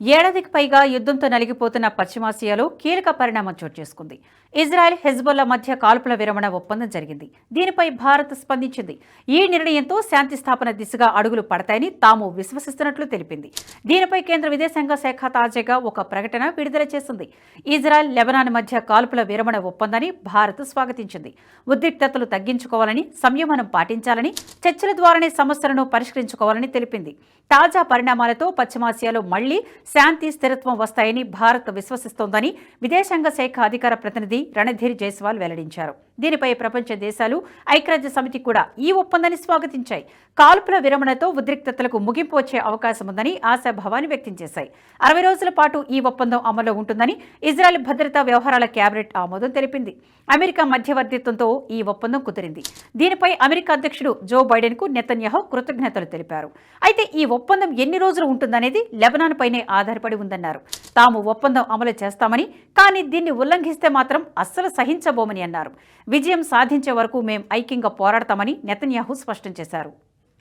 ఏడాదికి పైగా యుద్ధంతో నలిగిపోతున్న పశ్చిమాసియాలో కీలక పరిణామం చోటు చేసుకుంది. ఇజ్రాయెల్ హెజ్బొల్లా మధ్య కాల్పుల విరమణ ఒప్పందం జరిగింది. దీనిపై భారత్ స్పందించింది. ఈ నిర్ణయంతో శాంతి స్థాపన దిశగా అడుగులు పడతాయని తాము విశ్వసిస్తున్నట్లు తెలిపింది. దీనిపై కేంద్ర విదేశాంగ శాఖ తాజాగా ఒక ప్రకటన విడుదల చేసింది. ఇజ్రాయెల్ లెబనాన్ మధ్య కాల్పుల విరమణ ఒప్పందాన్ని భారత్ స్వాగతించింది. ఉద్రిక్తతలు తగ్గించుకోవాలని, సంయమనం పాటించాలని, చర్చల ద్వారానే సమస్యలను పరిష్కరించుకోవాలని తెలిపింది. తాజా పరిణామాలతో పశ్చిమాసియాలో మళ్లీ శాంతి స్థిరత్వం వస్తాయని భారత్ విశ్వసిస్తోందని విదేశాంగ శాఖ అధికార ప్రతినిధి రణధీర్ జైస్వాల్ వెల్లడించారు. దీనిపై ప్రపంచ దేశాలు, ఐక్యరాజ్య సమితి కూడా ఈ ఒప్పందాన్ని స్వాగతించాయి. కాల్పుల విరమణతో ఉద్రిక్తతలకు ముగింపు వచ్చే అవకాశం ఉందని ఆశాభావాన్ని వ్యక్తం చేశాయి. 60 రోజుల పాటు ఈ ఒప్పందం అమల్లో ఉంటుందని ఇజ్రాయెల్ భద్రతా వ్యవహారాల కేబినెట్ ఆమోదం తెలిపింది. అమెరికా మధ్యవర్తిత్వంతో ఈ ఒప్పందం కుదిరింది. దీనిపై అమెరికా అధ్యక్షుడు జో బైడెన్ కు నెతన్యాహు కృతజ్ఞతలు తెలిపారు. అయితే ఈ ఒప్పందం ఎన్ని రోజులు ఉంటుందనేది లెబనాన్ పైనే ఆధారపడి ఉందన్నారు. తాము ఒప్పందం అమలు చేస్తామని, కానీ దీన్ని ఉల్లంఘిస్తే మాత్రం అస్సలు సహించబోమని అన్నారు. విజయం సాధించే వరకు మేం ఐక్యంగా పోరాడతామని నెతన్యాహు స్పష్టం చేశారు.